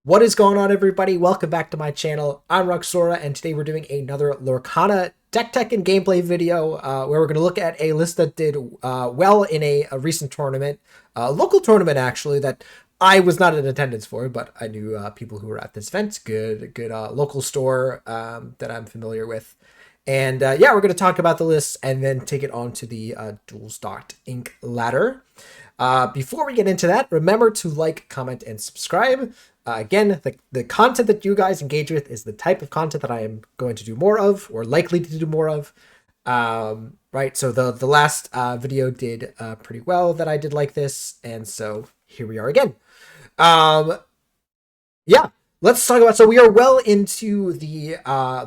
What is going on, everybody? Welcome back to my channel. I'm Ruxora, and today we're doing another Lorcana deck tech and gameplay video where we're going to look at a list that did well in a recent tournament, a local tournament actually, that I was not in attendance for, but I knew people who were at this event. Good local store that I'm familiar with. And yeah, we're going to talk about the list and then take it on to the Duels Inc. ladder. Before we get into that, remember to like, comment, and subscribe. Again, the content that you guys engage with is the type of content that I am going to do more of, or likely to do more of. Right, so the last video did pretty well that I did like this, and so here we are again. Yeah, let's talk about. So we are well into the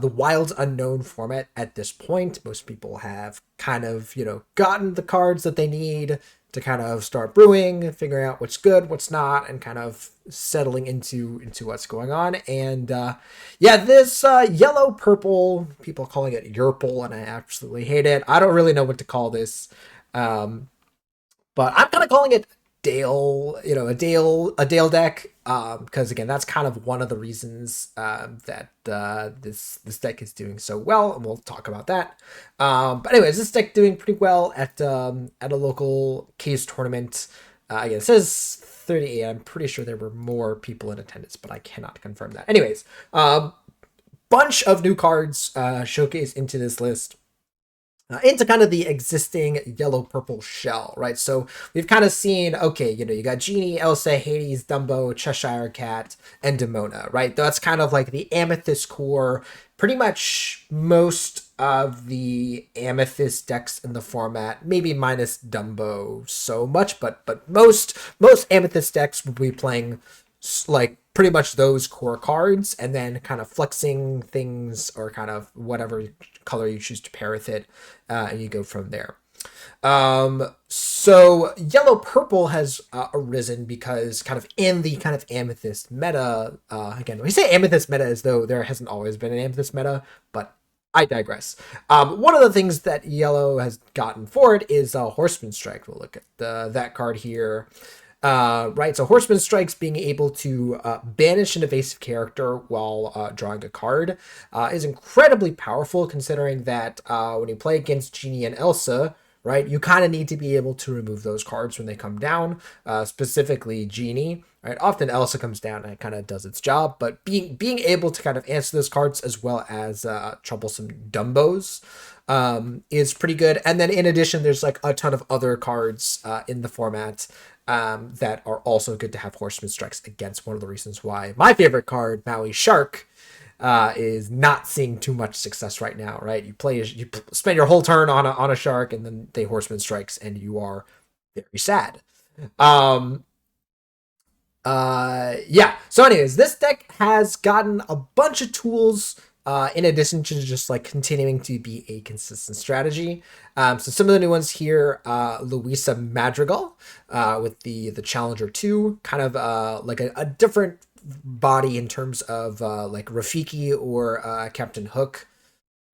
Wild Unknown format at this point. Most people have kind of gotten the cards that they need to kind of start brewing, figuring out what's good, what's not, and kind of settling into what's going on. And yeah, this yellow purple, people calling it Yurple, and I absolutely hate it. I don't really know what to call this, but I'm kind of calling it Dale, a Dale deck, because again, that's kind of one of the reasons that this deck is doing so well, and we'll talk about that. But anyways, this deck doing pretty well at a local case tournament. Again, it says 38. I'm pretty sure there were more people in attendance, but I cannot confirm that. Anyways, bunch of new cards showcased into this list. Into kind of the existing yellow-purple shell, right? So we've kind of seen, okay, you got Genie, Elsa, Hades, Dumbo, Cheshire Cat, and Demona, right? That's kind of like the Amethyst core. Pretty much most of the Amethyst decks in the format, maybe minus Dumbo so much, but most Amethyst decks will be playing like pretty much those core cards, and then kind of flexing things or kind of whatever color you choose to pair with it, and you go from there. So yellow purple has arisen because kind of in the kind of amethyst meta, again, we say amethyst meta as though there hasn't always been an amethyst meta, but I digress. One of the things that yellow has gotten for it is Horseman Strike. We'll look at that card here. Right, so Horseman Strikes being able to banish an evasive character while drawing a card is incredibly powerful, considering that when you play against Genie and Elsa, right, you kind of need to be able to remove those cards when they come down, specifically Genie. Right, often Elsa comes down and it kind of does its job, but being able to kind of answer those cards as well as troublesome Dumbos is pretty good. And then in addition, there's like a ton of other cards in the format that are also good to have Horseman Strikes against. One of the reasons why my favorite card, Maui Shark, is not seeing too much success right now, right? You spend your whole turn on a shark, and then they Horseman Strikes, and you are very sad. Yeah. So anyways, this deck has gotten a bunch of tools in addition to just like continuing to be a consistent strategy. So some of the new ones here, Louisa Madrigal with the Challenger 2, kind of like a different body in terms of like Rafiki or Captain Hook.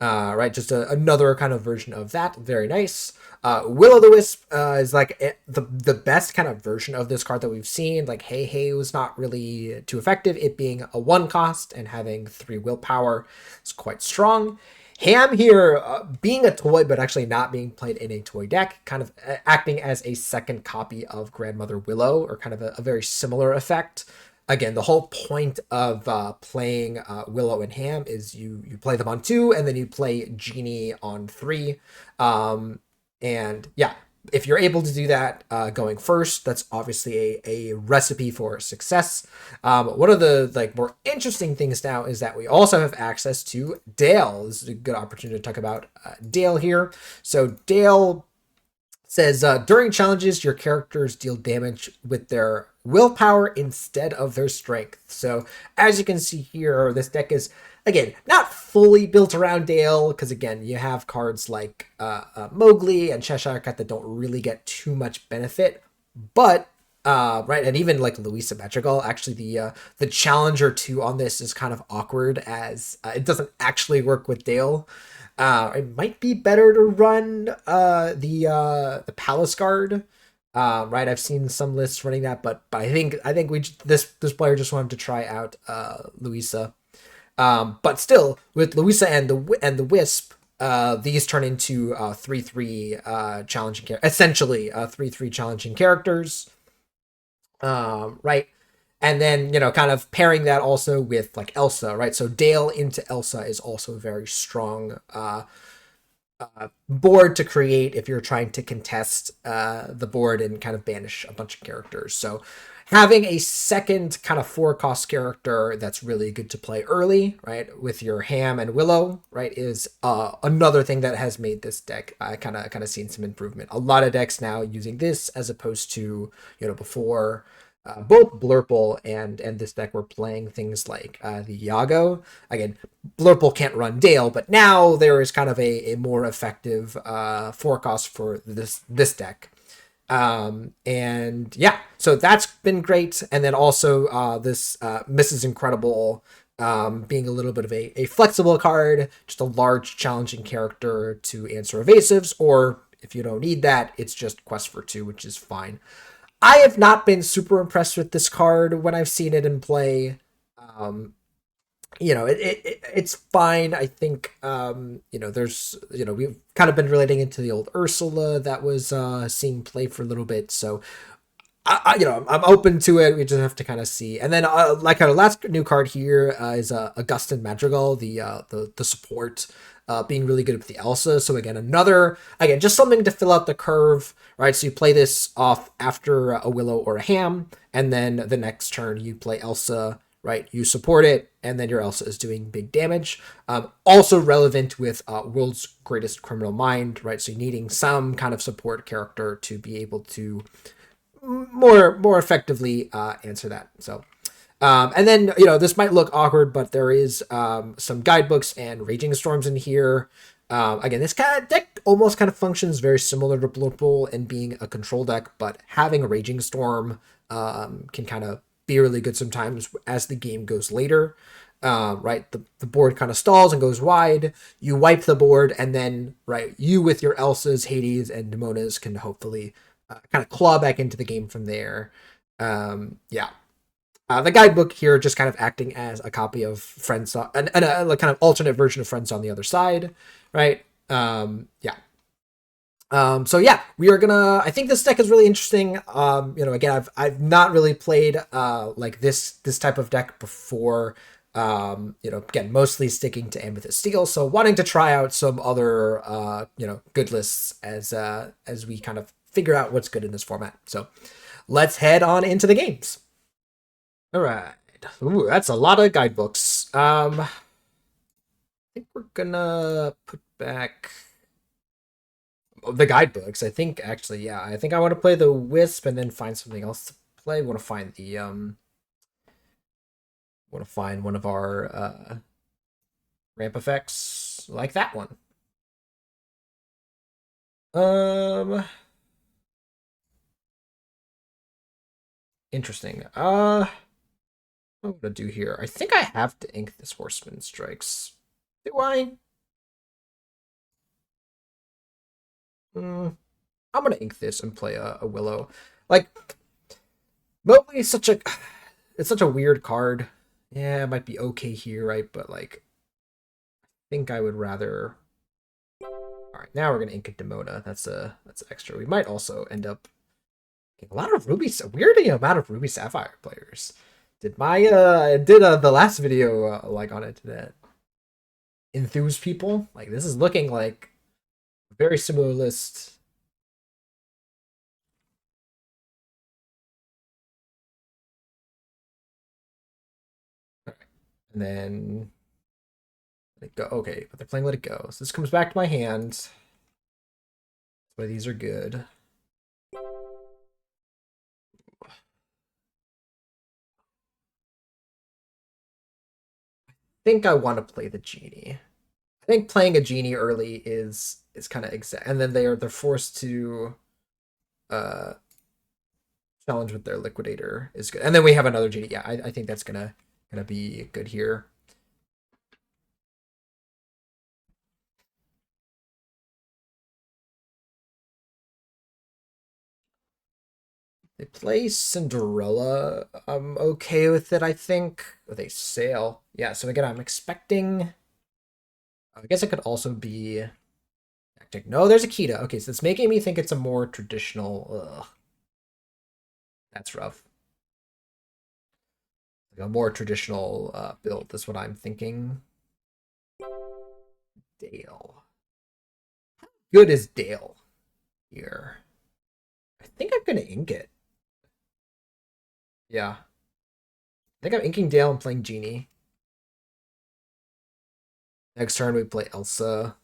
Right, just another kind of version of that. Very nice. Will-O-the-Wisp is like the best kind of version of this card that we've seen. Like Hey was not really too effective. It being a 1 cost and having 3 willpower is quite strong. Ham here being a toy, but actually not being played in a toy deck, kind of acting as a second copy of Grandmother Willow, or kind of a very similar effect. Again, the whole point of playing Willow and Ham is you play them on 2, and then you play Genie on 3. And yeah, if you're able to do that going first, that's obviously a recipe for success. One of the like more interesting things now is that we also have access to Dale. This is a good opportunity to talk about Dale here. So Dale says, during challenges, your characters deal damage with their willpower instead of their strength. So as you can see here, this deck is, again, not fully built around Dale, because again, you have cards like Mowgli and Cheshire Cat that don't really get too much benefit, but right, and even like Louisa Madrigal, actually the Challenger 2 on this is kind of awkward, as it doesn't actually work with Dale. It might be better to run the Palace Guard Right, I've seen some lists running that, but I think this player just wanted to try out Louisa. But still, with Louisa and the Wisp, these turn into 3/3 challenging essentially 3/3 challenging characters. Right, and then kind of pairing that also with like Elsa, right? So Dale into Elsa is also a very strong board to create if you're trying to contest the board and kind of banish a bunch of characters. So having a second kind of 4 cost character that's really good to play early, right, with your Ham and Willow, right, is another thing that has made this deck kind of seen some improvement. A lot of decks now using this as opposed to before. Both Blurple and this deck were playing things like the Yago. Again, Blurple can't run Dale, but now there is kind of a more effective 4 cost for this deck. And yeah, so that's been great. And then also this Mrs. Incredible being a little bit of a flexible card, just a large challenging character to answer evasives, or if you don't need that, it's just Quest for 2, which is fine. I have not been super impressed with this card when I've seen it in play. Um, it's fine. I think there's we've kind of been relating it to the old Ursula that was seeing play for a little bit. So I'm open to it. We just have to kind of see. And then like our last new card here is Augustin Madrigal, the support. Being really good with the Elsa. So again, just something to fill out the curve, right? So you play this off after a Willow or a Ham, and then the next turn you play Elsa, right? You support it, and then your Elsa is doing big damage. Also relevant with World's Greatest Criminal Mind, right? So you're needing some kind of support character to be able to more effectively answer that. So and then, this might look awkward, but there is some guidebooks and Raging Storms in here. Again, this kind of deck almost kind of functions very similar to Blurple in being a control deck, but having a Raging Storm can kind of be really good sometimes as the game goes later. Right, the board kind of stalls and goes wide. You wipe the board, and then, right, you with your Elsas, Hades, and Demonas can hopefully kind of claw back into the game from there. Yeah, the guidebook here just kind of acting as a copy of Friends and a like kind of alternate version of Friends on the other side, right? Yeah. So yeah, we are gonna. I think this deck is really interesting. Again, I've not really played like this type of deck before. Again, mostly sticking to Amethyst Steel. So wanting to try out some other good lists as we kind of figure out what's good in this format. So let's head on into the games. All right. Ooh, that's a lot of guidebooks. I think we're gonna put back the guidebooks. I think actually, yeah. I think I want to play the Wisp and then find something else to play. Want to find the Want to find one of our ramp effects like that one. Um, Interesting. What am I gonna do here? I think I have to ink this Horseman Strikes. Do I? Mm, I'm gonna ink this and play a Willow. Like Mowgli is such a it's such a weird card. Yeah, it might be okay here, right? But like, I think I would rather. All right, now we're gonna ink a Demona. That's extra. We might also end up getting a lot of Ruby, a weird amount of Ruby Sapphire players. Did my did the last video like on it that enthuse people? Like this is looking like a very similar list. All right. And then let it go. Okay, but they're playing Let It Go. So this comes back to my hand. But these are good. Think I want to play the Genie. I think playing a Genie early is kind of exact, and then they're forced to uh challenge with their Liquidator is good, and then we have another Genie. Yeah, I think that's gonna be good here. They play Cinderella. I'm okay with it, I think. Or they sail. Yeah, so again, I'm expecting... I guess it could also be... No, there's Akita. Okay, so it's making me think it's a more traditional... Ugh. That's rough. Like a more traditional build is what I'm thinking. Dale. How good is Dale here? I think I'm going to ink it. Yeah. I think I'm inking Dale and playing Genie. Next turn we play Elsa.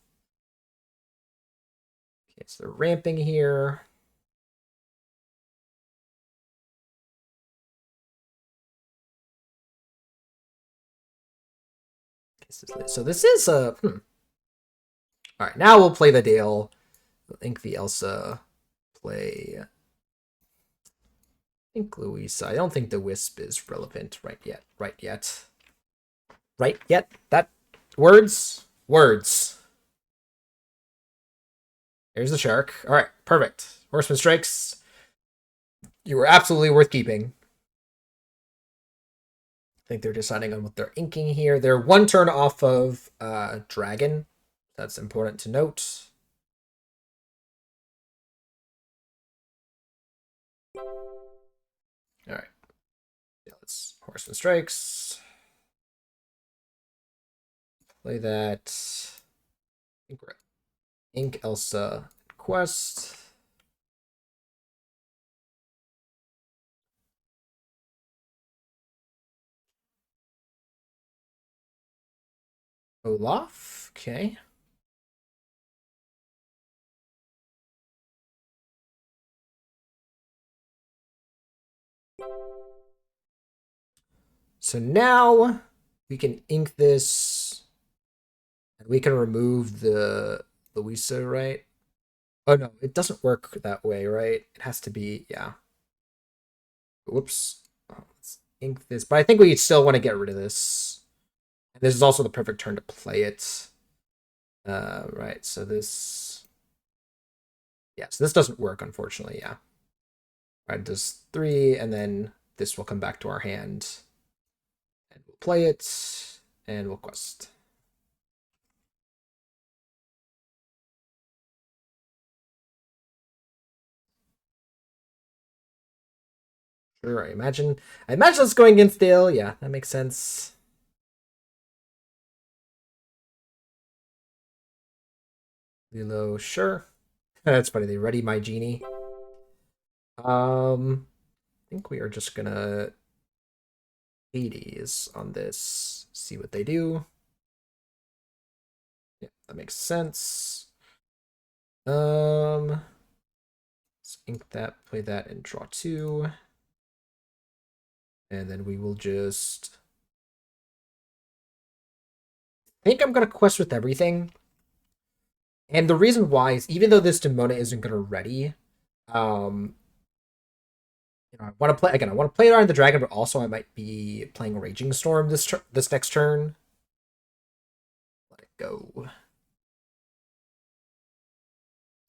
Okay, so they're ramping here. So this is a... Alright, now we'll play the Dale. We'll ink the Elsa. Play... I think Louisa. I don't think the Wisp is relevant right yet. Right yet? That... Words? Words. There's the shark. Alright, perfect. Horseman strikes. You were absolutely worth keeping. I think they're deciding on what they're inking here. They're one turn off of Dragon. That's important to note. Alright. Yeah, let's Horseman strikes. Play that. Ink Elsa Quest. Olaf. Okay. So now we can ink this and we can remove the Louisa, right? Oh no, it doesn't work that way, right? It has to be, yeah. Whoops. Oh, let's ink this, but I think we still want to get rid of this. And this is also the perfect turn to play it. Right, so this... Yeah, so this doesn't work, unfortunately, yeah. Right, it does 3, and then this will come back to our hand. And we'll play it, and we'll quest. Sure, I imagine it's going against Dale. Yeah, that makes sense. Lilo, sure. That's funny. They ready my Genie. I think we are just gonna Hades on this. See what they do. Yeah, that makes sense. Let's ink that, play that, and draw 2. And then we will just... I think I'm gonna quest with everything. And the reason why is even though this Demona isn't gonna ready, I want to play again. I want to play Iron the Dragon, but also I might be playing Raging Storm this next turn. Let it go.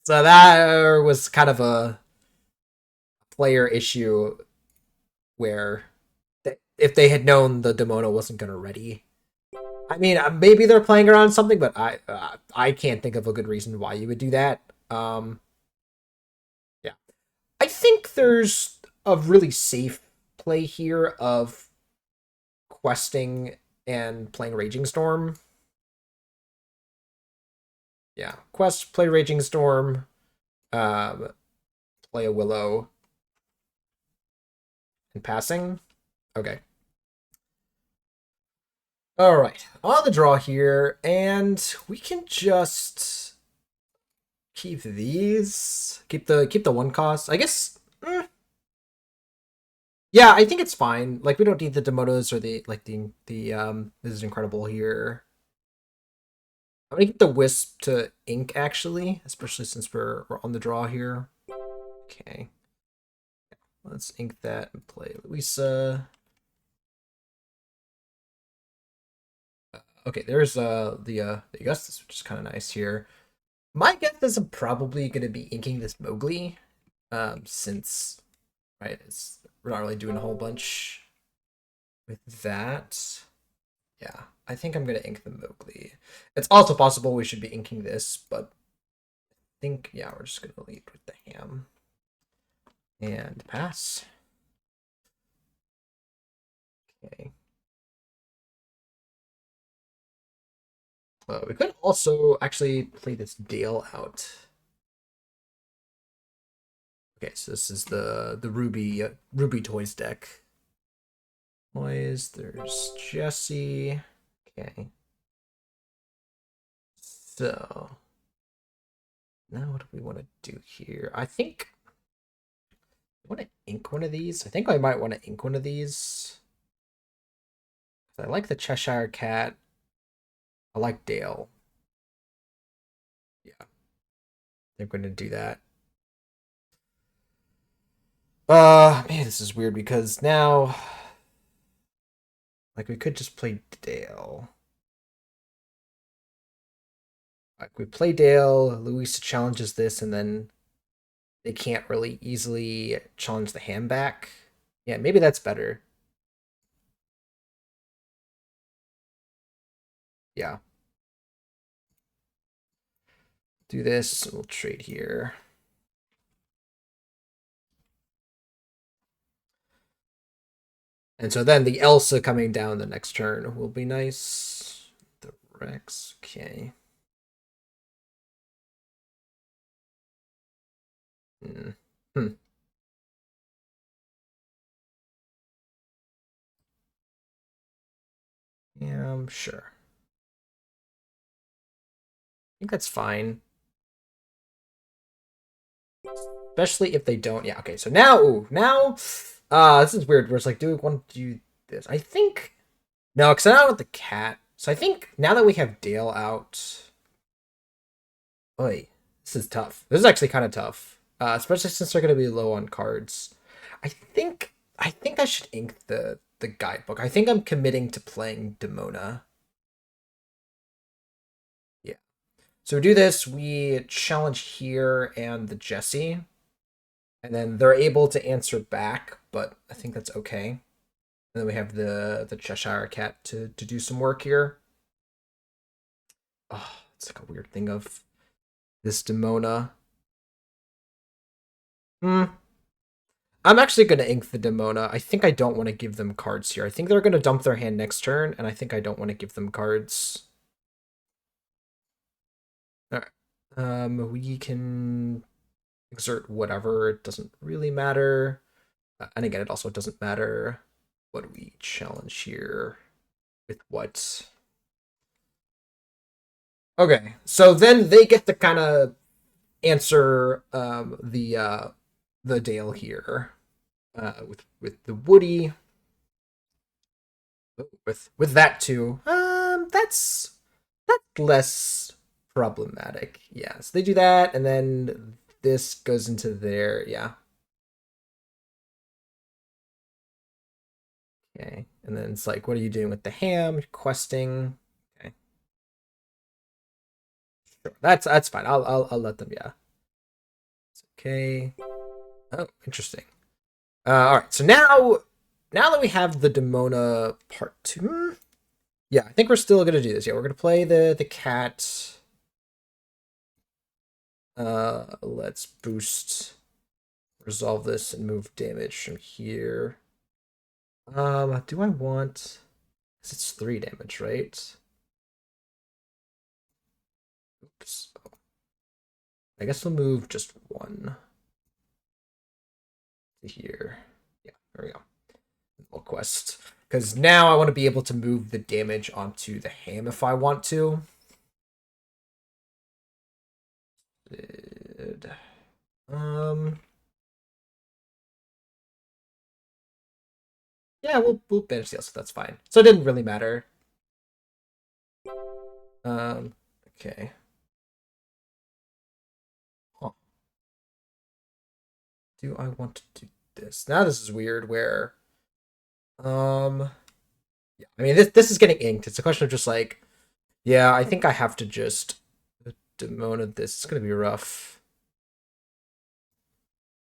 So that was kind of a player issue where if they had known the Demona wasn't going to ready. I mean, maybe they're playing around something, but I can't think of a good reason why you would do that. Yeah, I think there's a really safe play here of questing and playing Raging Storm. Yeah, quest, play Raging Storm, play a Willow, and passing. Okay. All right, on the draw here, and we can just keep these. Keep the 1 cost. I guess. Yeah, I think it's fine. Like we don't need the Demotos or the this is incredible here. I'm gonna get the Wisp to ink actually, especially since we're on the draw here. Okay. Let's ink that and play Louisa. Okay, there's the Augustus, which is kind of nice here. My guess is I'm probably gonna be inking this Mowgli, since right? We're not really doing a whole bunch with that. Yeah, I think I'm gonna ink the Mowgli. It's also possible we should be inking this, but I think, yeah, we're just gonna lead with the ham. And pass. Okay. We could also actually play this Dale out. Okay, so this is the Ruby Toys deck. Toys, there's Jesse. Okay. So now what do we want to do here? I think I want to ink one of these. I think I might want to ink one of these. I like the Cheshire Cat. I like Dale. Yeah, they're going to do that. Man, this is weird because now, like, we could just play Dale. Like, we play Dale, Louisa challenges this, and then they can't really easily challenge the hand back. Yeah, maybe that's better. Yeah. Do this, we'll trade here. And so then the Elsa coming down the next turn will be nice. The Rex, okay. Hmm. Yeah, I'm sure. I think that's fine. Especially if they don't. Yeah, okay. So now, now, this is weird. Where it's like, do we want to do this? I think no, because I don't want the cat. So I think now that we have Dale out, oi, this is tough. This is actually kind of tough, especially since they're going to be low on cards. I think I should ink the guidebook. I think I'm committing to playing Demona. Yeah. So we do this. We challenge here and the Jesse, and then they're able to answer back, but I think that's okay. And then we have the Cheshire Cat to do some work here. Oh, it's like a weird thing of this Demona. Hmm. I'm actually going to ink the Demona. I think I don't want to give them cards here. I think they're going to dump their hand next turn, and I think I don't want to give them cards. All right. We can exert whatever. It doesn't really matter. And again, it also doesn't matter what we challenge here with what. Okay, so then they get to kind of answer the Dale here with the Woody. With that too. That's less problematic. Yeah, so they do that, and then this goes into their yeah. Okay, and then it's like, what are you doing with the ham? You're questing. Okay, sure. That's fine. I'll let them. Yeah. It's okay. Oh, interesting. All right. So now that we have the Demona part two, yeah, I think we're still gonna do this. Yeah, we're gonna play the cat. Let's resolve this and move damage from here. Do I want? Cause it's 3 damage, right? Oops. I guess we'll move just 1 to here. Yeah, there we go. We'll quest. Because now I want to be able to move the damage onto the ham if I want to. Um. Yeah, we'll banish the so that's fine. So it didn't really matter. Okay. Huh. Do I want to do this? Now this is weird where yeah, I mean this is getting inked. It's a question of just like, yeah, I think I have to just demona this. It's gonna be rough.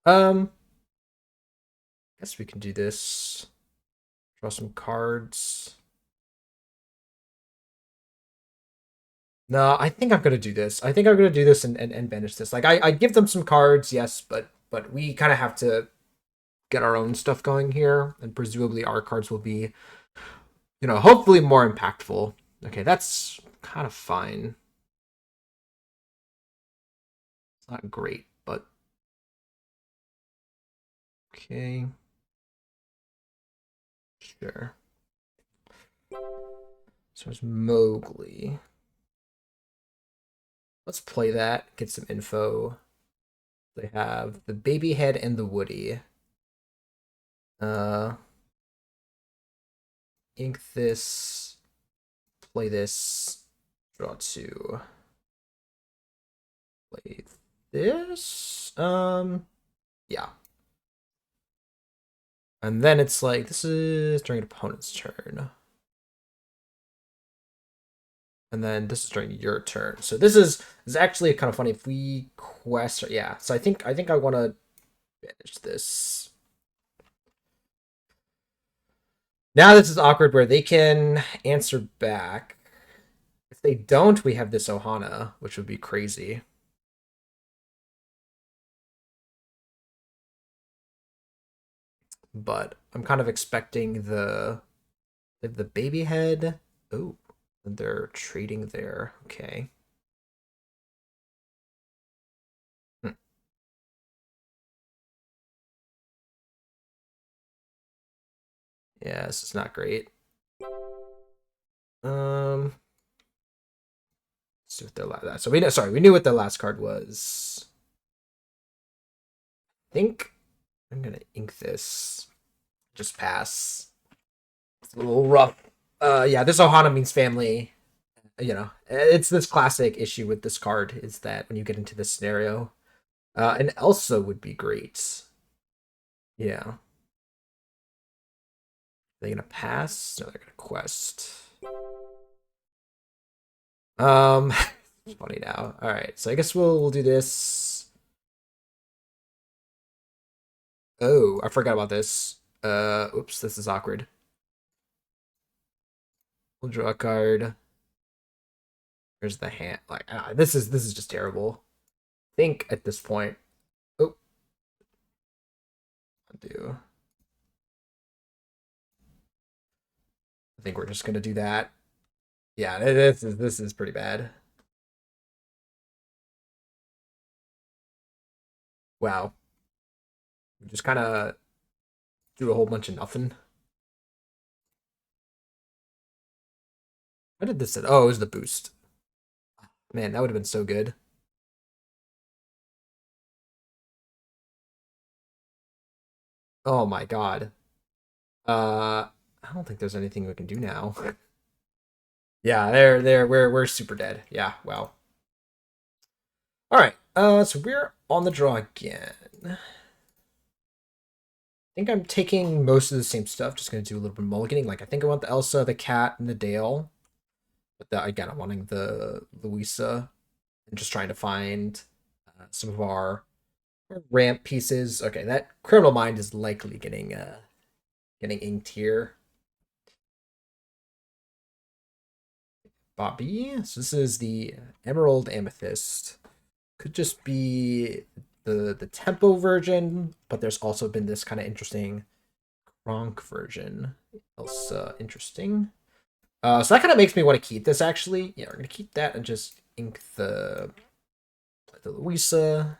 Um Guess we can do this. Draw some cards. No, I think I'm gonna do this. I think I'm gonna do this and banish this. Like I give them some cards, yes, but we kind of have to get our own stuff going here, and presumably our cards will be, hopefully more impactful. Okay, that's kind of fine. It's not great, but okay. Sure. So it's Mowgli. Let's play that, get some info. They have the baby head and the Woody. Uh, ink this, play this, draw two, play this. Yeah. And then it's like, this is during an opponent's turn. And then this is during your turn. So this is actually kind of funny if we quest. Yeah. So I think I want to finish this. Now this is awkward where they can answer back. If they don't, we have this Ohana, which would be crazy. But I'm kind of expecting the baby head. Oh, they're trading there. Okay. Yeah, this is not great. Let's see what their last. So we knew what the last card was. I think I'm gonna ink this. Just pass. It's a little rough. Yeah, this Ohana means family. It's this classic issue with this card is that when you get into this scenario, and Elsa would be great. Yeah. Are they gonna pass? No, they're gonna quest. It's funny now. All right, so I guess we'll do this. Oh, I forgot about this. Oops, this is awkward. We'll draw a card. There's the hand. Like this is just terrible. I think at this point. Oh, undo. I think we're just gonna do that. Yeah, this is pretty bad. Wow, we just kind of do a whole bunch of nothing. What did this? Oh, it was the boost. Man, that would have been so good. Oh my god. I don't think there's anything we can do now. Yeah, there. We're super dead. Yeah, wow. All right. So we're on the draw again. I think I'm taking most of the same stuff. Just gonna do a little bit of mulliganing. Like I think I want the Elsa, the cat, and the Dale. But again, I'm wanting the Louisa, and just trying to find some of our ramp pieces. Okay, that Criminal Mind is likely getting inked here. Bobby. So this is the Emerald Amethyst. Could just be the tempo version, but there's also been this kind of interesting Kronk version. Also interesting. So that kind of makes me want to keep this actually. Yeah, we're gonna keep that and just ink the Louisa.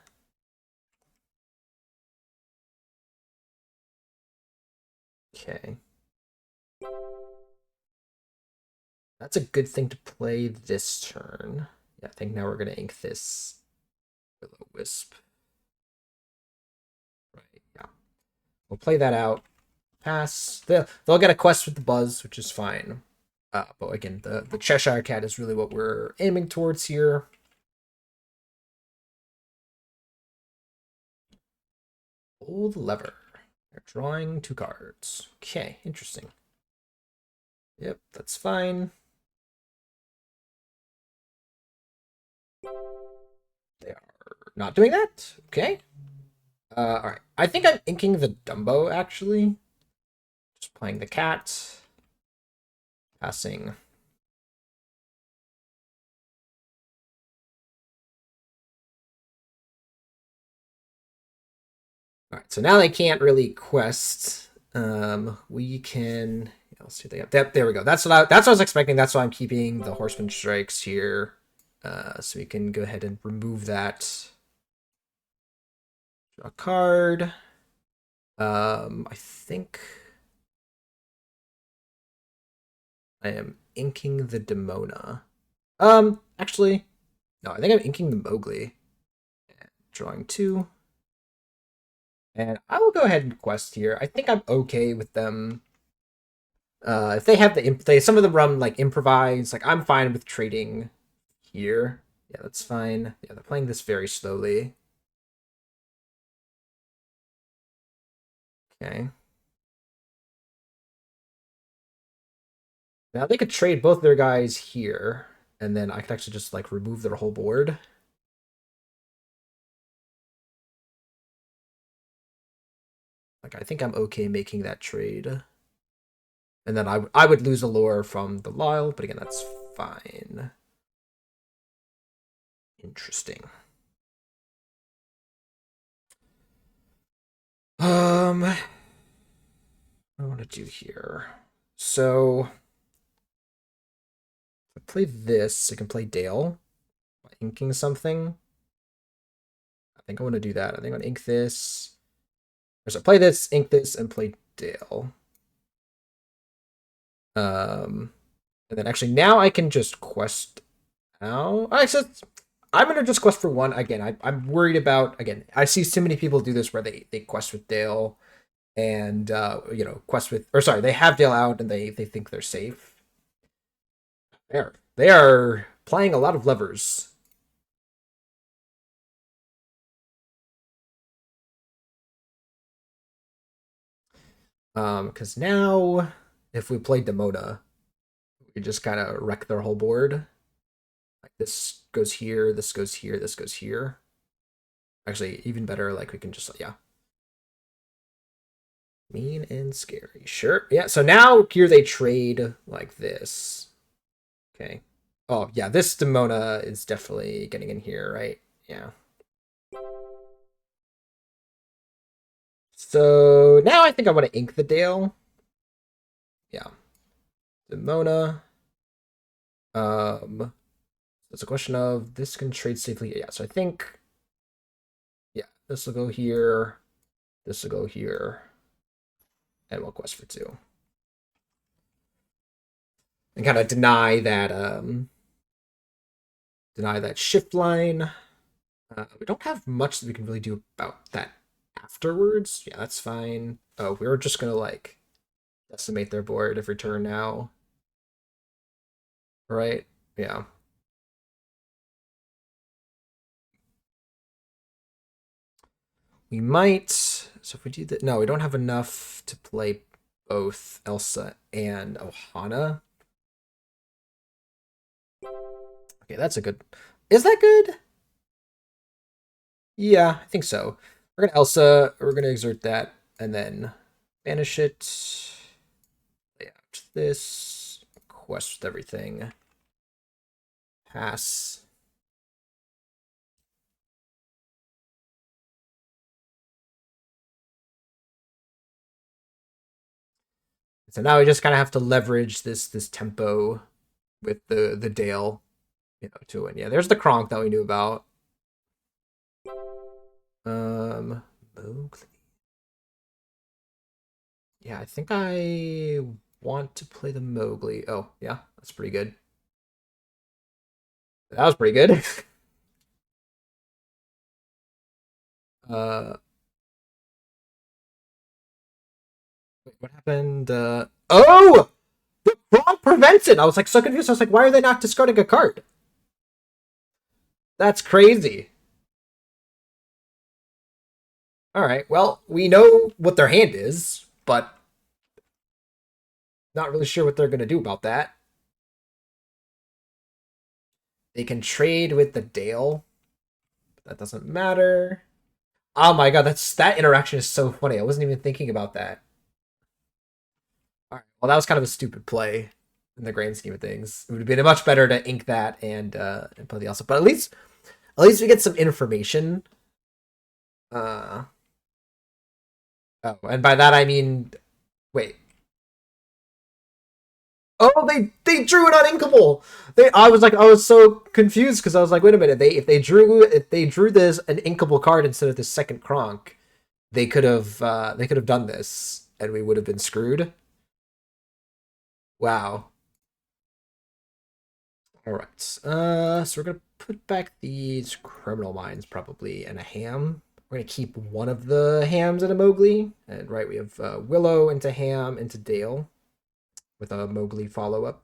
Okay. That's a good thing to play this turn. Yeah, I think now we're gonna ink this Will-O-Wisp. Right, yeah. We'll play that out. Pass. They'll get a quest with the buzz, which is fine. But again, the Cheshire Cat is really what we're aiming towards here. Pull the lever. They're drawing 2 cards. Okay, interesting. Yep, that's fine. They are not doing that. Okay. All right. I think I'm inking the Dumbo, actually. Just playing the cat. Passing. All right, so now they can't really quest. We can. Yeah, let's see. There we go. That's what I was expecting. That's why I'm keeping the Horseman Strikes here. So we can go ahead and remove that. Draw a card. I think I am inking the Demona. Actually, no, I think I'm inking the Mowgli. Drawing two. And I will go ahead and quest here. I think I'm okay with them. If they have some of them run like improvise, like I'm fine with trading here. Yeah, that's fine. Yeah, they're playing this very slowly. Okay. Now they could trade both their guys here, and then I could actually just like remove their whole board. Like I think I'm okay making that trade. And then I would lose a lore from the Lyle, but again, that's fine. Interesting. What I want to do here. So if I play this, I can play Dale by inking something. I think I want to do that. I think I want to ink this. Or so play this, ink this, and play Dale. And then actually now I can just quest out. Alright, so I'm gonna just quest for one. Again, I'm worried about I see too many people do this where they quest with Dale and quest with they have Dale out and they think they're safe. They are playing a lot of levers. Because now if we play Demona, we just kind of wreck their whole board. Like this goes here, this goes here, this goes here. Actually, even better, like we can just yeah. Mean and scary. Sure. Yeah, so now here they trade like this. Okay. Oh, yeah, this Demona is definitely getting in here, right? Yeah. So now I think I want to ink the Dale. Yeah. Demona. It's a question of this can trade safely. Yeah, so I think yeah, this will go here. This will go here. And we'll quest for two. And kind of deny that shift line. We don't have much that we can really do about that afterwards. Yeah, that's fine. Oh, we were just gonna like decimate their board every turn now. Right? Yeah. We might. So if we do that, no, we don't have enough to play both Elsa and Ohana. Okay, that's a good. Is that good? Yeah, I think so. We're gonna Elsa. We're gonna exert that, and then banish it. Lay out this. Quest with everything. Pass. So now we just kind of have to leverage this tempo with the Dale, to win. Yeah, there's the Kronk that we knew about. Mowgli. Yeah, I think I want to play the Mowgli. Oh, yeah, that's pretty good. That was pretty good. uh, wait, what happened? Oh, the Kronk prevents it. I was like so confused. I was like, why are they not discarding a card? That's crazy. All right, well, we know what their hand is, but not really sure what they're gonna do about that. They can trade with the Dale. But that doesn't matter. Oh my god, that interaction is so funny. I wasn't even thinking about that. All right. Well, that was kind of a stupid play in the grand scheme of things. It would have been much better to ink that and play the also. But at least we get some information. Uh oh, and by that I mean wait. Oh, they drew an uninkable. I was so confused because I was like, wait a minute. If they drew this an inkable card instead of the second Kronk, they could have done this and we would have been screwed. Wow. All right. So we're gonna put back these criminal mines probably and a ham. We're gonna keep one of the hams in a Mowgli. And right, we have Willow into ham into Dale with a Mowgli follow up.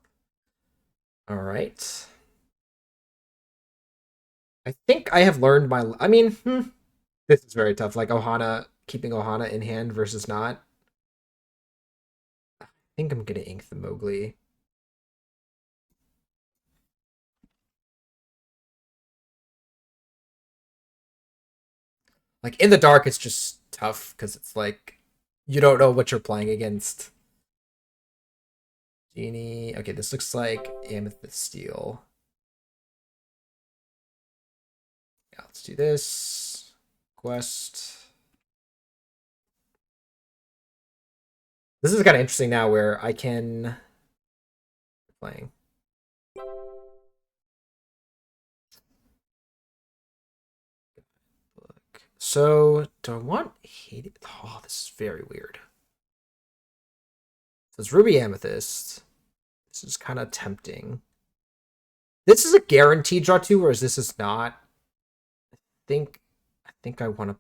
All right. I think I have learned my. I mean, this is very tough. Like Ohana, keeping Ohana in hand versus not. I think I'm gonna ink the Mowgli. Like in the dark, it's just tough because it's like you don't know what you're playing against. Genie. Okay, this looks like Amethyst Steel. Yeah, let's do this. Quest. This is kind of interesting now where I can playing. Look. So do I want hate? Oh, this is very weird. So it's Ruby Amethyst. This is kind of tempting. This is a guaranteed draw two, whereas this is not. Think I think I want to.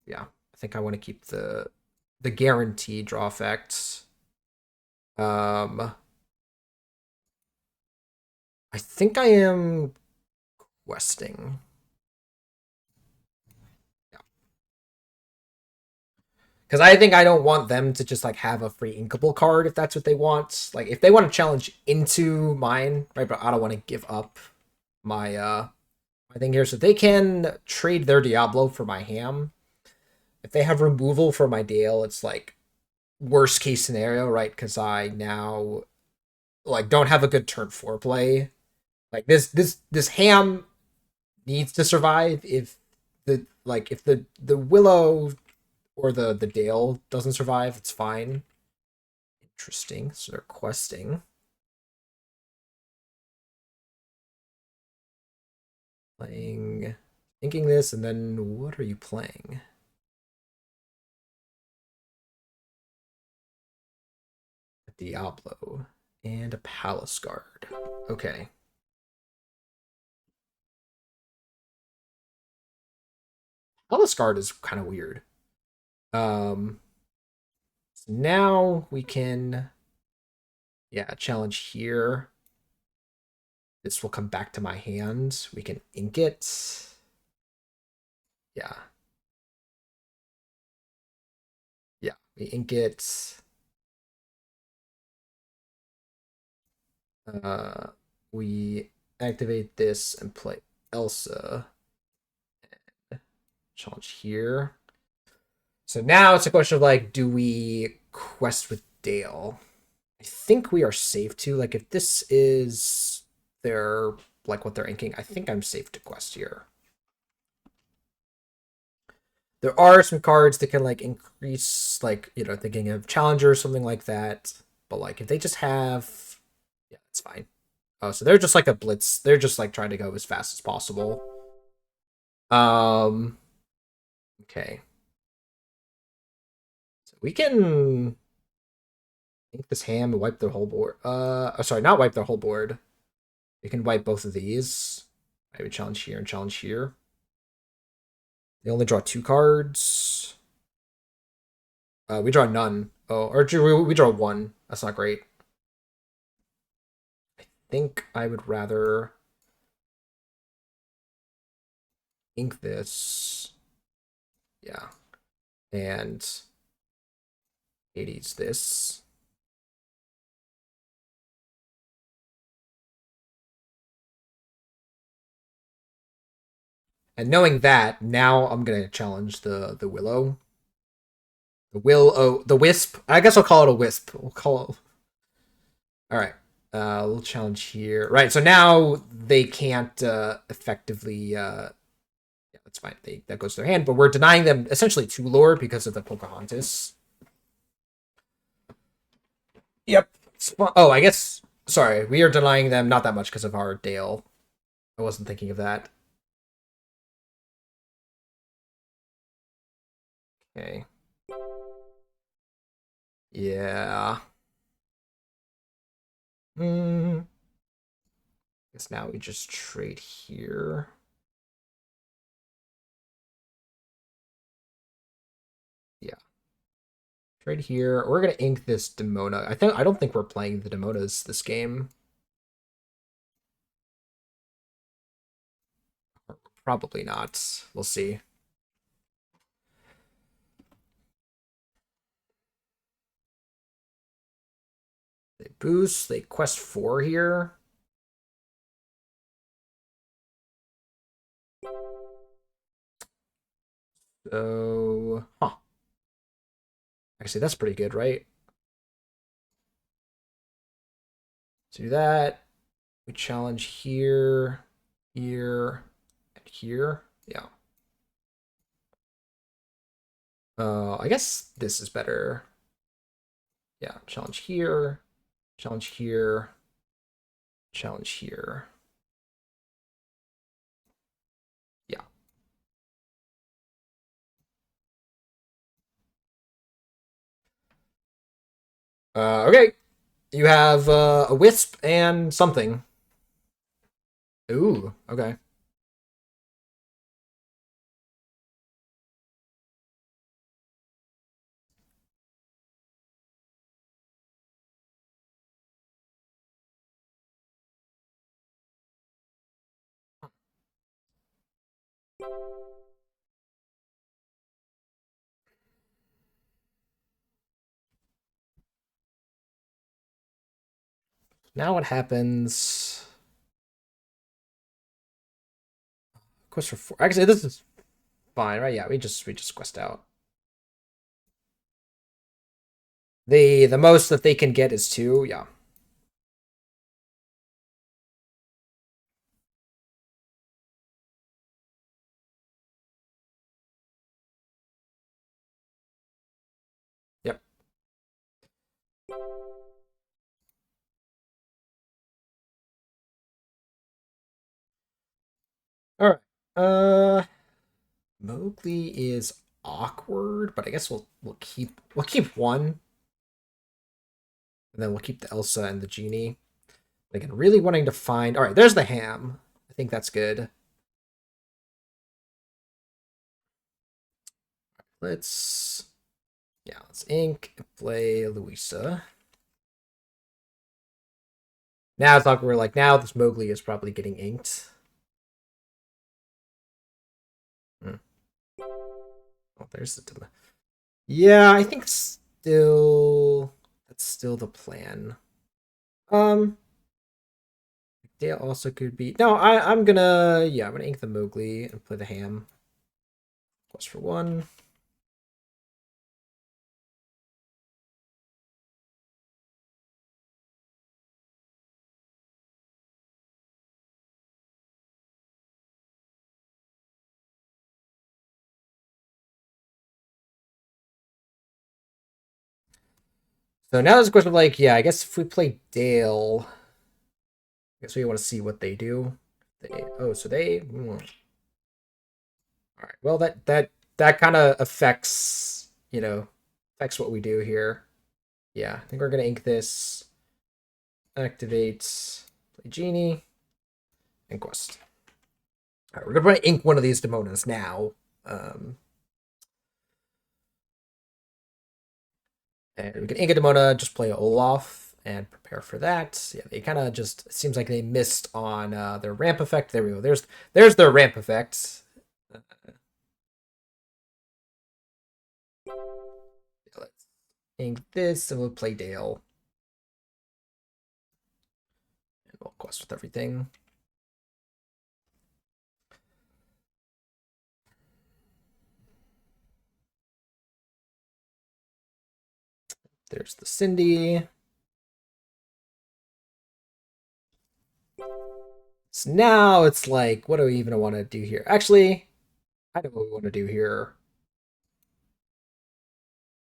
Yeah, I think I want to keep the guaranteed draw effects. Um, I think I am questing. Yeah. Because I think I don't want them to just like have a free inkable card if that's what they want. Like if they want to challenge into mine, right? But I don't want to give up my thing here. So they can trade their Diablo for my ham. If they have removal for my Dale, it's like worst case scenario, right? Because I now like don't have a good turn four play. Like this ham needs to survive if the Willow or the Dale doesn't survive, it's fine. Interesting. So they're questing. Playing thinking this, and then what are you playing? A Diablo and a Palace Guard. Okay. Palace Guard is kind of weird. Um so now we can yeah, challenge here. This will come back to my hand. We can ink it. Yeah. Yeah, we ink it. Uh, we activate this and play Elsa. Challenge here. So now it's a question of like, do we quest with Dale? I think we are safe to. Like, if this is their like what they're inking, I think I'm safe to quest here. There are some cards that can like increase, like thinking of Challenger or something like that. But like, if they just have, yeah, it's fine. Oh, so they're just like a blitz. They're just like trying to go as fast as possible. Um. Okay. So we can ink this ham and wipe their whole board. Sorry, not wipe their whole board. We can wipe both of these. I would challenge here and challenge here. They only draw two cards. We draw none. Oh, or we draw one. That's not great. I think I would rather ink this. Yeah. And Hades this. And knowing that, now I'm gonna challenge the Willow. The Wisp. I guess I'll call it a Wisp. We'll call it. All right. Little challenge here. Right. So now they can't effectively. Yeah, that's fine. That goes to their hand, but we're denying them essentially two lore because of the Pocahontas. Yep. Oh, I guess. Sorry, we are denying them not that much because of our Dale. I wasn't thinking of that. Okay. Yeah. Hmm. Guess now we just trade here. Yeah. Trade here. We're gonna ink this Demona. I don't think we're playing the Demonas this game. Probably not. We'll see. They boost. They quest 4 here. So, huh. Actually, that's pretty good, right? Do that. We challenge here, here, and here. Yeah. I guess this is better. Yeah, challenge here, challenge here, challenge here. Yeah. Okay. You have a wisp and something. Ooh, okay. Now what happens? Quest for 4. Actually, this is fine, right? Yeah, we just quest out. The most that they can get is 2. Yeah. Yep. All right. Mowgli is awkward, but I guess we'll keep one, and then we'll keep the Elsa and the genie. Again, really wanting to find. All right, there's the ham. I think that's good. Let's let's ink play Louisa. Now it's like we're like now this Mowgli is probably getting inked. Hmm. Oh, there's the. Yeah, I think still that's still the plan. Um, Dale also could be. No, I'm gonna ink the Mowgli and play the ham. Plus for 1. So now there's a question of like, yeah, I guess if we play Dale, I guess we want to see what they do. Oh, so they. All right. Well, that kind of affects what we do here. Yeah, I think we're gonna ink this. Activate. Play genie. And quest. All right, we're gonna ink one of these Demonas now. Um, and we can ink a Demona, just play Olaf, and prepare for that. Yeah, they kind of just it seems like they missed on their ramp effect. There we go. There's their ramp effect. Let's ink this, and we'll play Dale. And we'll quest with everything. There's the Cindy. So now it's like, what do we even want to do here? Actually, I know what we want to do here.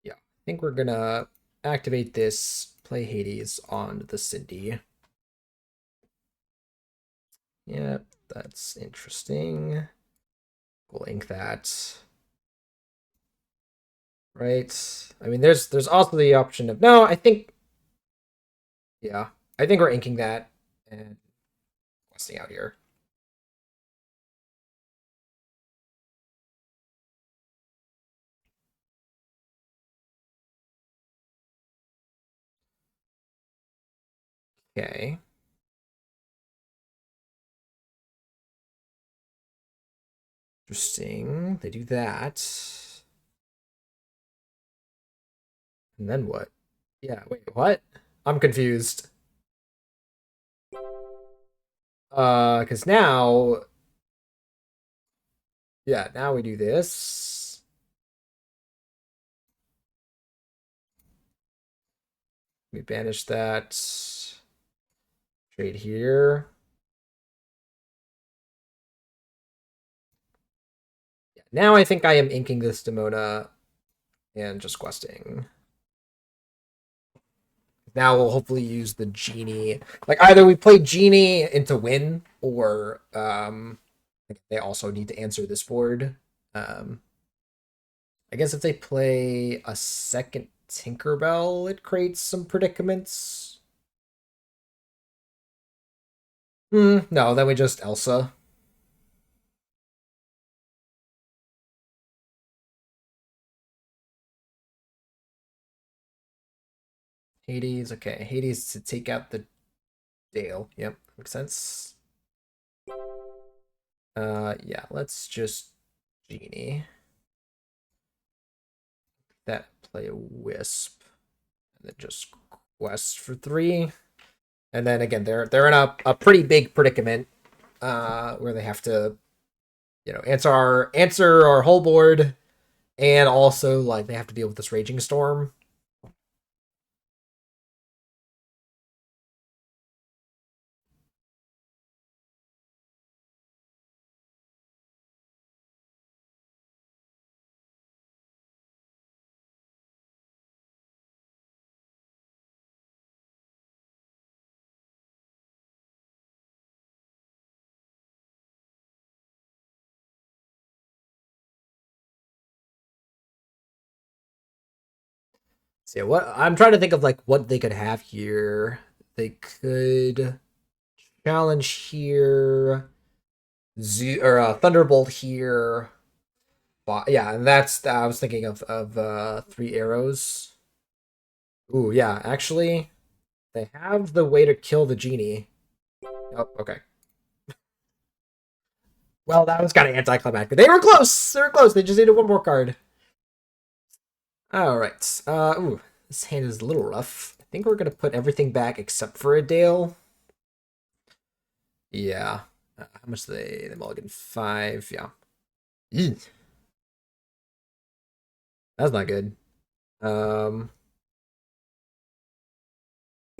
Yeah, I think we're gonna activate this, play Hades on the Cindy. Yep, that's interesting. We'll ink that. Right. I mean, there's also the option of no. I think yeah, I think we're inking that and questing out here. Okay. Interesting. They do that. And then what? Yeah, wait, what? I'm confused. Because now, yeah, now we do this. We banish that. Trade here. Yeah, now I think I am inking this Demona and just questing. Now we'll hopefully use the genie. Like either we play genie into win, or they also need to answer this board. Um, I guess if they play a second Tinkerbell, it creates some predicaments. No, then we just Elsa. Hades, okay. Hades to take out the Dale. Yep, makes sense. Yeah, let's just Genie. That play a Wisp. And then just Quest for 3. And then again, they're in a pretty big predicament where they have to, answer our whole board, and also like they have to deal with this Raging Storm. So yeah, what I'm trying to think of like what they could have here. They could challenge here, or Thunderbolt here. Yeah, and that's I was thinking of 3 arrows. Ooh, yeah, actually, they have the way to kill the genie. Oh, okay. Well, that was kind of anticlimactic. They were close. They were close. They just needed one more card. All right. Ooh, this hand is a little rough. I think we're gonna put everything back except for a Dale. Yeah. How much do they mulligan? 5. Yeah. Eek. That's not good. Um.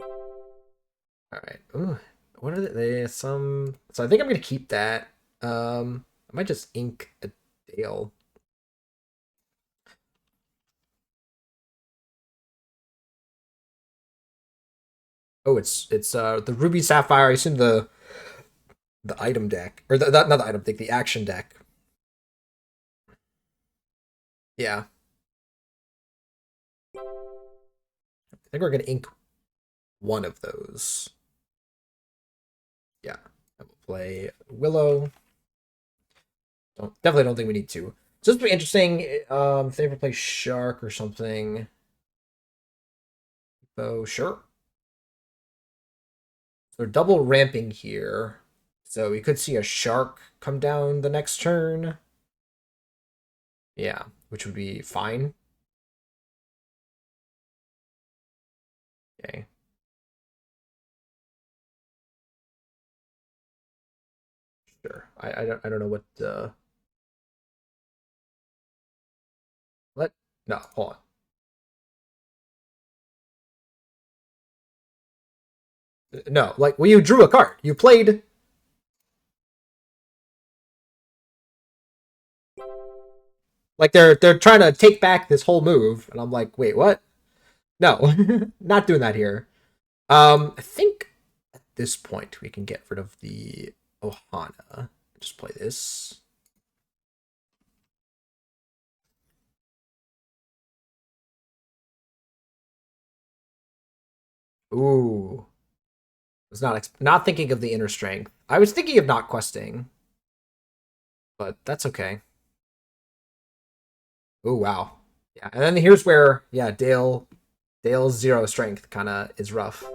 All right. Ooh. What are they? Some. So I think I'm gonna keep that. I might just ink a Dale. Oh, it's the Ruby Sapphire. I assume the item deck, or not the item deck, the action deck. Yeah. I think we're gonna ink one of those. Yeah. I will play Willow. Definitely don't think we need to. So this would be interesting. If they ever play Shark or something. So sure. So they're double ramping here. So we could see a Shark come down the next turn. Yeah, which would be fine. Okay. Sure. I don't know what what no, hold on. No, like, well, you drew a card. You played. Like they're trying to take back this whole move, and I'm like, wait, what? No, not doing that here. I think at this point we can get rid of the Ohana. Just play this. Ooh, was not thinking of the inner strength. I was thinking of not questing, but that's okay. Oh wow, yeah. And then here's where yeah, Dale's zero strength kind of is rough. All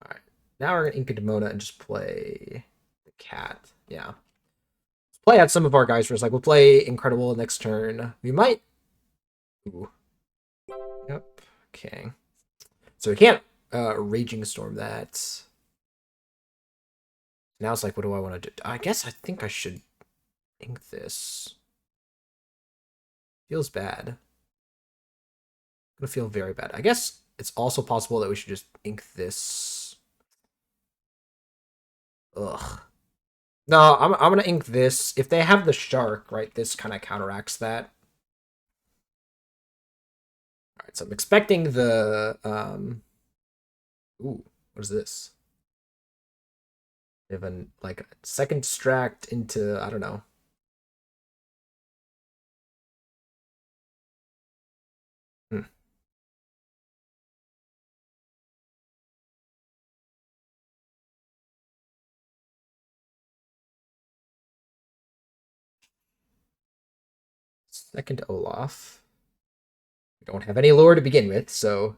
right, now we're gonna Inca Demona and just play the cat. Yeah, let's play out some of our guys first. Like we'll play Incredible next turn. We might. Ooh. Yep. Okay. So we can't Raging Storm that. Now it's like, what do I want to do? I guess I think I should ink this. Feels bad. Gonna feel very bad. I guess it's also possible that we should just ink this. Ugh. No, I'm gonna ink this. If they have the shark, right, this kind of counteracts that. Alright, so I'm expecting the ooh, what is this? They have a like a second distract into I don't know. Hmm. Second Olaf. We don't have any lore to begin with, so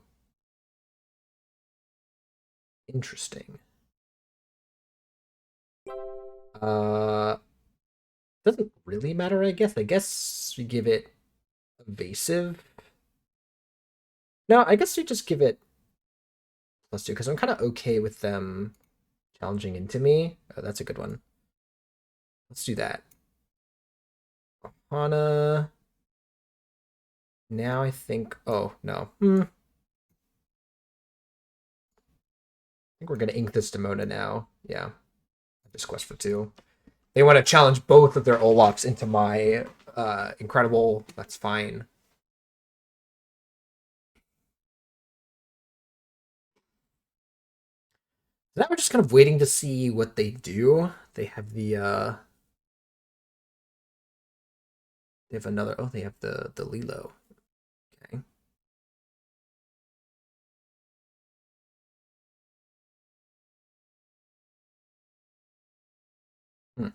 interesting. Uh, doesn't really matter, I guess. I guess we give it evasive. No, I guess we just give it +2 because I'm kind of okay with them challenging into me. Oh, that's a good one. Let's do that. Hana. Now I think. Oh no. I think we're gonna ink this Demona now. Yeah. Just quest for 2. They want to challenge both of their Olafs into my incredible. That's fine. So now we're just kind of waiting to see what they do. They have another. Oh, they have the Lilo. Okay. Hmm.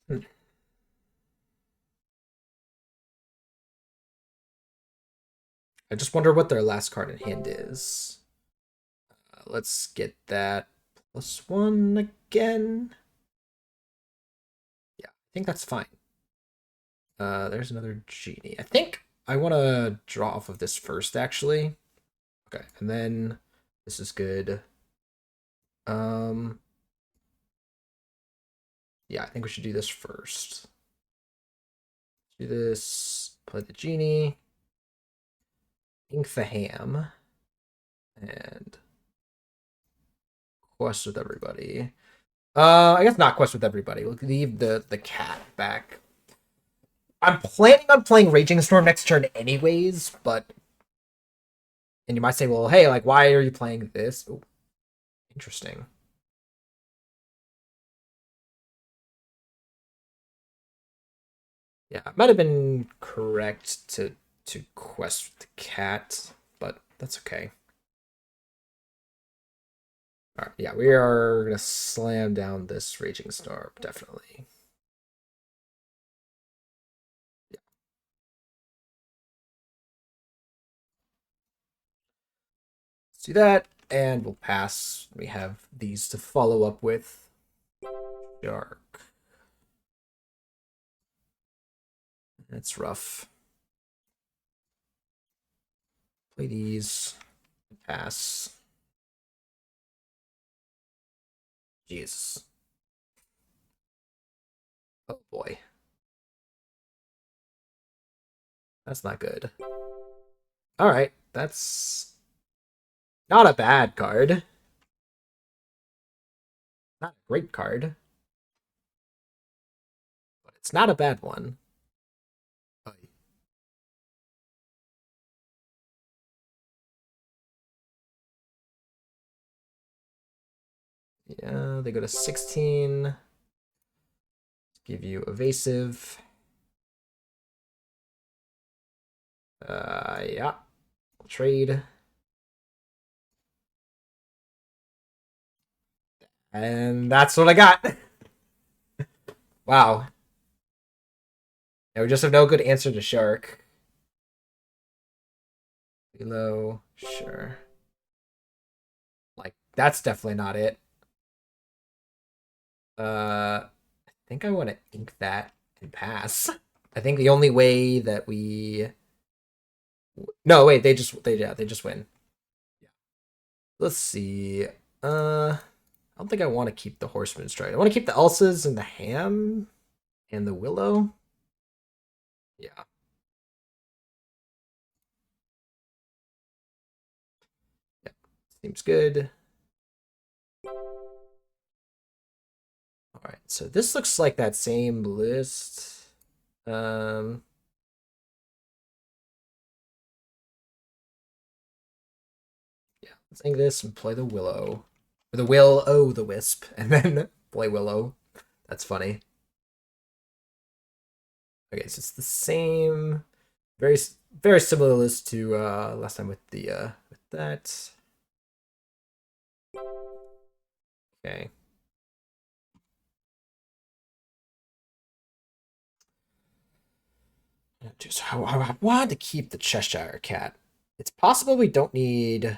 Hmm. I just wonder what their last card in hand is. Let's get that +1 again. Yeah, I think that's fine. There's another genie. I think I want to draw off of this first, actually. Okay, and then this is good. Um, yeah, I think we should do this first. Do this. Play the genie. Ink the ham. And quest with everybody. I guess not quest with everybody. We'll leave the cat back. I'm planning on playing Raging Storm next turn anyways, but and you might say, well, hey, like, why are you playing this? Ooh, interesting. Yeah, it might have been correct to quest with the cat, but that's okay. All right, yeah, we are gonna slam down this Raging Storm, definitely. Yeah, let's do that, and we'll pass. We have these to follow up with. Dark. That's rough. Play these. Pass. Jesus. Oh boy. That's not good. All right, that's not a bad card. Not a great card, but it's not a bad one. Oh, yeah, they go to 16. Give you evasive. Yeah, trade. And that's what I got. Wow. Yeah, we just have no good answer to shark. Below, sure. Like, that's definitely not it. I think I want to ink that and pass. I think the only way that we no wait they just win. Yeah. Let's see. I don't think I want to keep the horseman strike. I want to keep the Elsas and the ham and the willow. Yeah. Yeah. Seems good. All right. So this looks like that same list. Um. Yeah. Let's ink this and play the willow. Or the the wisp, and then play willow. That's funny. Okay, so it's the same, very very similar list to last time with that. Okay. Just I wanted to keep the Cheshire Cat. It's possible we don't need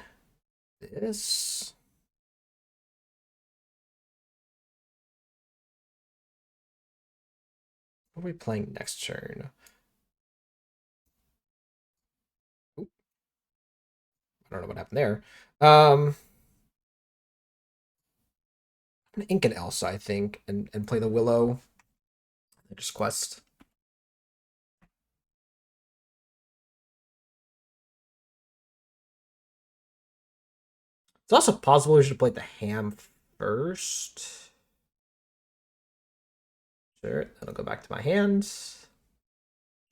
this. What are we playing next turn? Oop, I don't know what happened there. I'm gonna ink an Elsa, I think, and play the Willow. Just quest. It's also possible we should play the ham first. Sure, then I'll go back to my hands.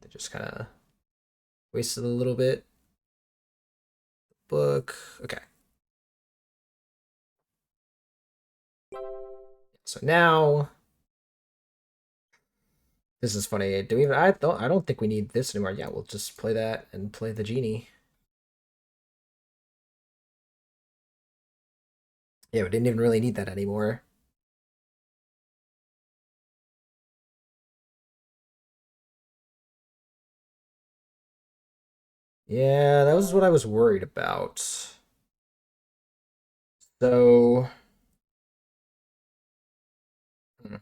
They just kind of wasted a little bit. Book. Okay. So now this is funny. Do we? I don't think we need this anymore. Yeah, we'll just play that and play the genie. Yeah, we didn't even really need that anymore. Yeah, that was what I was worried about. So hmm,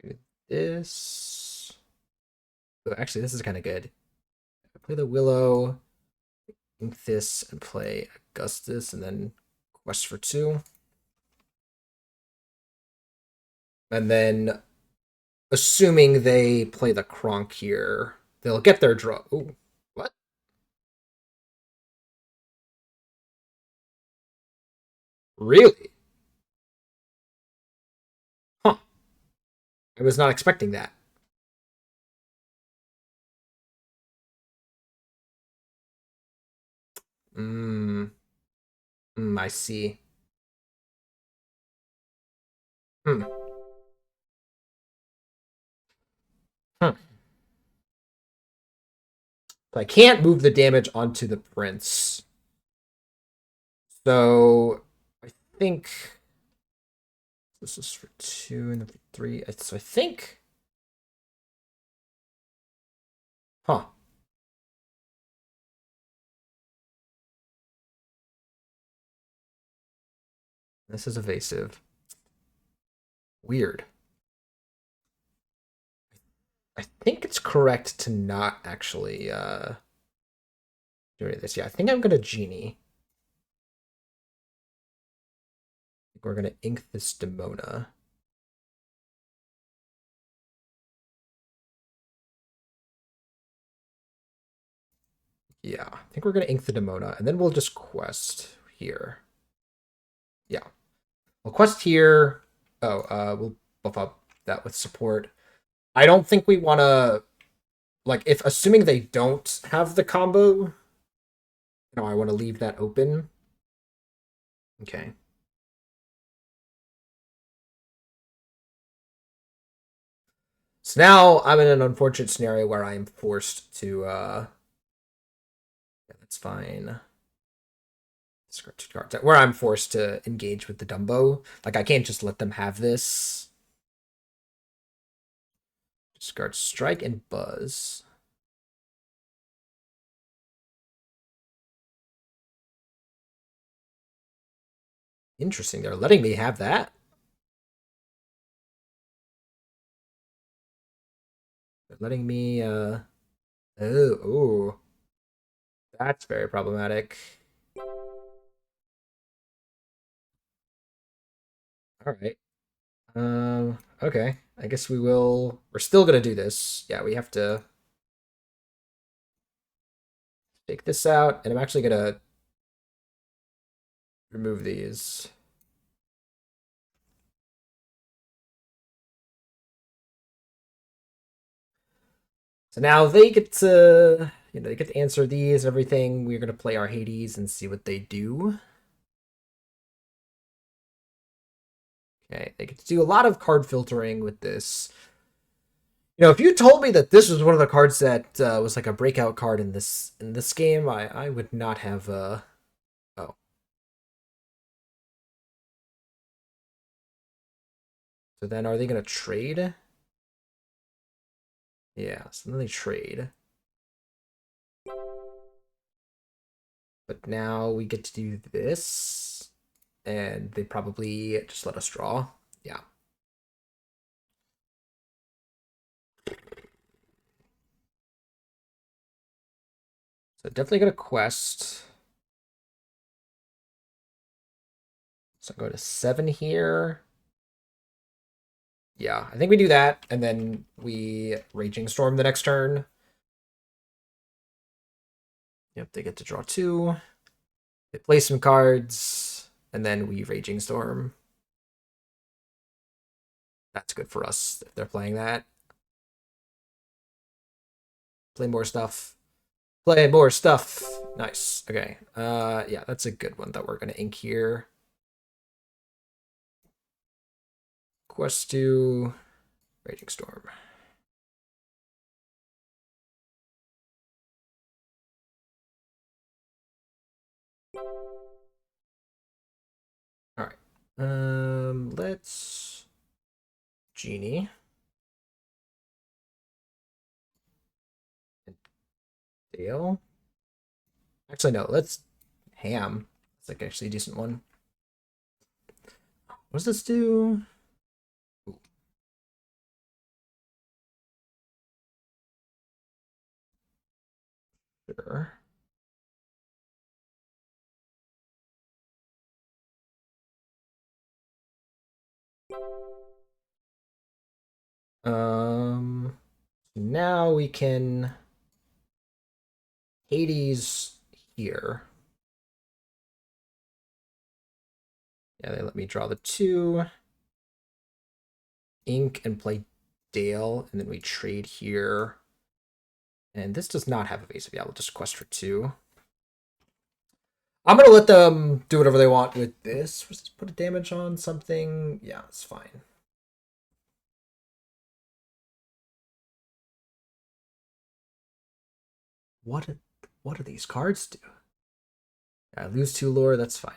do this. Oh, actually, this is kind of good. Play the Willow, ink this, and play Augustus, and then quest for 2. And then, assuming they play the Kronk here, they'll get their draw. Ooh, what? Really? Huh. I was not expecting that. Hmm. I see. Hmm. Huh. So I can't move the damage onto the prince. So I think this is for 2 and then for 3. So I think. Huh. This is evasive. Weird. I think it's correct to not actually do any of this. Yeah, I think I'm gonna genie. I think we're gonna ink this Demona. Yeah, I think we're gonna ink the Demona, and then we'll just quest here. Yeah, we'll quest here. Oh, we'll buff up that with support. I don't think we want to, like, if assuming they don't have the combo. No, I want to leave that open. Okay. So now I'm in an unfortunate scenario where I am forced to. Yeah, that's fine. Scripted cards where I'm forced to engage with the Dumbo. Like I can't just let them have this. Discard Strike and Buzz. Interesting. They're letting me have that. They're letting me. Oh. That's very problematic. All right. Okay. I guess we will. We're still gonna do this. Yeah, we have to take this out, and I'm actually gonna remove these. So now they get to, they get to answer these and everything. We're gonna play our Hades and see what they do. Okay, they get to do a lot of card filtering with this. If you told me that this was one of the cards that was like a breakout card in this game, I would not have. Oh, so then are they gonna trade? Yeah, so then they trade. But now we get to do this, and they probably just let us draw. Yeah. So definitely gonna quest. So go to 7 here. Yeah, I think we do that, and then we Raging Storm the next turn. Yep, they get to draw 2. They play some cards, and then we Raging Storm. That's good for us if they're playing that. Play more stuff. Play more stuff. Nice. Okay. Yeah, that's a good one that we're gonna ink here. Quest 2, Raging Storm. All right. Let's Genie. Dale. Actually, no. Let's Ham. It's like actually a decent one. What does this do? Ooh, sure. Now we can Hades here. Yeah, they let me draw the 2. Ink and play Dale, and then we trade here. And this does not have evasive. Yeah, we'll just quest for 2. I'm gonna let them do whatever they want with this. Just put a damage on something. Yeah, it's fine. What what do these cards do? I lose 2 lore, that's fine.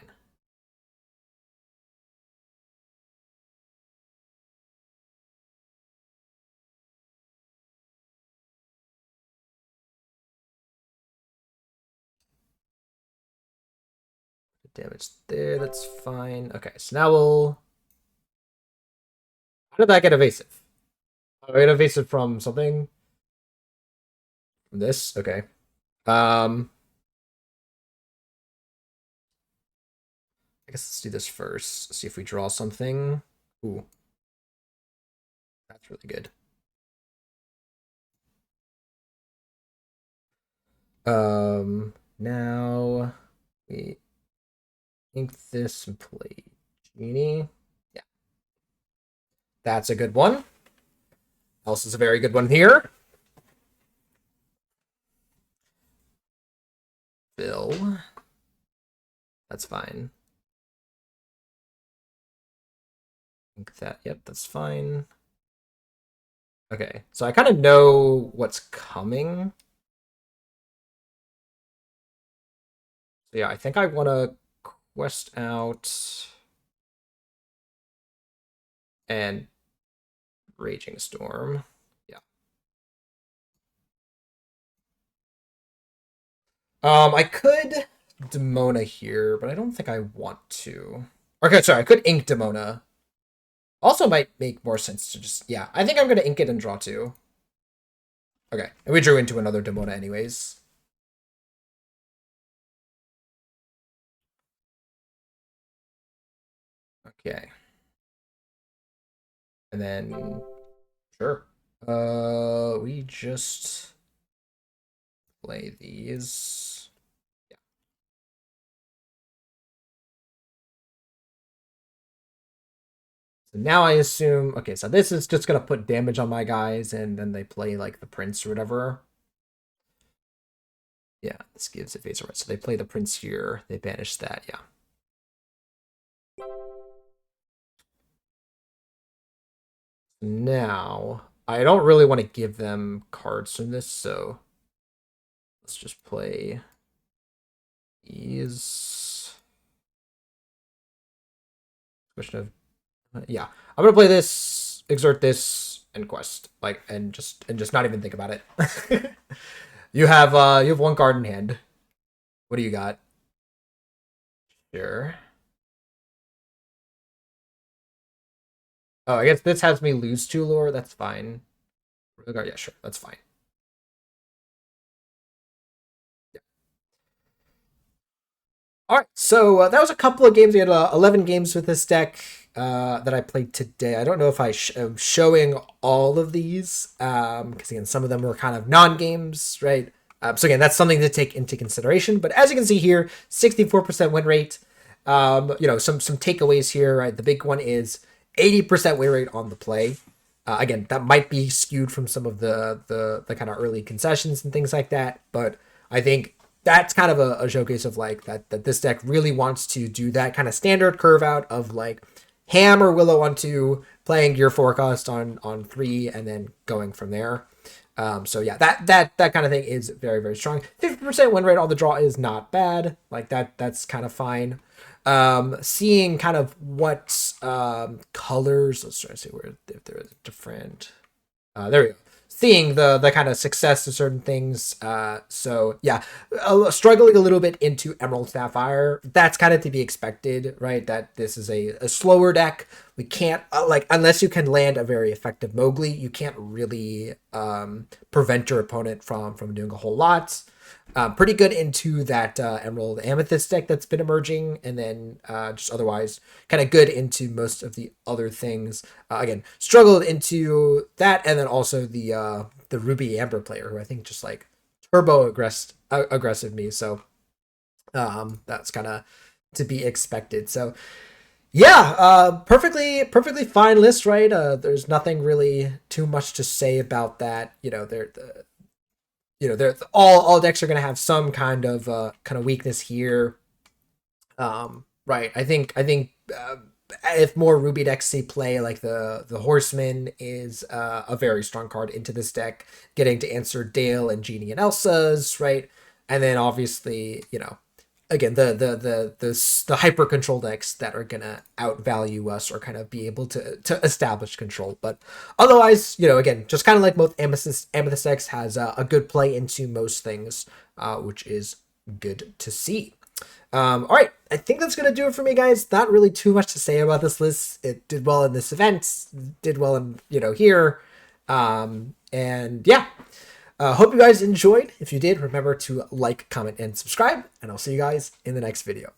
Damage there, that's fine. Okay, so now we'll. How did that get evasive? Oh, I got evasive from something? From this? Okay. Um I guess let's do this first. See if we draw something. Ooh, that's really good. Now we ink this and play Genie. Yeah, that's a good one. Else is a very good one here. Bill. That's fine. Ink that. Yep, that's fine. Okay, so I kind of know what's coming. So yeah, I think I want to quest out and Raging Storm. Yeah. I could Demona here, but I don't think I want to. Okay, sorry, I could ink Demona. Also might make more sense to just, yeah, I think I'm going to ink it and draw two. Okay, and we drew into another Demona anyways. Okay. And then, sure. We just play these. Yeah. So now I assume, okay, so this is just going to put damage on my guys, and then they play, like, the Prince or whatever. Yeah, this gives a face right. So they play the Prince here, they banish that, yeah. Now, I don't really want to give them cards from this, so let's just play these. Question of, yeah, I'm gonna play this, exert this, and quest, like, and just not even think about it. You have one card in hand. What do you got? Sure. Oh, I guess this has me lose two lore. That's fine. Yeah, sure, that's fine. All right, so that was a couple of games. We had 11 games with this deck that I played today. I don't know if am showing all of these because, again, some of them were kind of non-games, right? So, again, that's something to take into consideration. But as you can see here, 64% win rate. Some takeaways here, right? The big one is 80% win rate on the play. Again, that might be skewed from some of the kind of early concessions and things like that. But I think that's kind of a showcase of like that this deck really wants to do that kind of standard curve out of like Ham or Willow on 2, playing your forecast on 3, and then going from there. So yeah, that kind of thing is very, very strong. 50% win rate on the draw is not bad. Like that's kind of fine. Seeing kind of what colors, let's try to see where if there is different. There we go. Seeing the kind of success of certain things. So yeah, struggling a little bit into Emerald Sapphire. That's kind of to be expected, right? That this is a slower deck. We can't like, unless you can land a very effective Mowgli, you can't really prevent your opponent from doing a whole lot. Pretty good into that Emerald Amethyst deck that's been emerging, and then just otherwise kind of good into most of the other things. Again, struggled into that, and then also the Ruby Amber player, who I think just like turbo aggressive me. So that's kind of to be expected. So yeah, perfectly fine list, right? There's nothing really too much to say about that. They're all decks are going to have some kind of weakness here. Right. I think if more Ruby decks see play, like the Horseman is a very strong card into this deck, getting to answer Dale and Genie and Elsa's, right? And then obviously, again, the hyper control decks that are gonna outvalue us or kind of be able to establish control. But otherwise, again, just kind of like both Amethyst decks has a good play into most things, which is good to see. All right, I think that's gonna do it for me, guys. Not really too much to say about this list. It did well in this event, did well in here, and yeah. Hope you guys enjoyed. If you did, remember to like, comment, and subscribe, and I'll see you guys in the next video.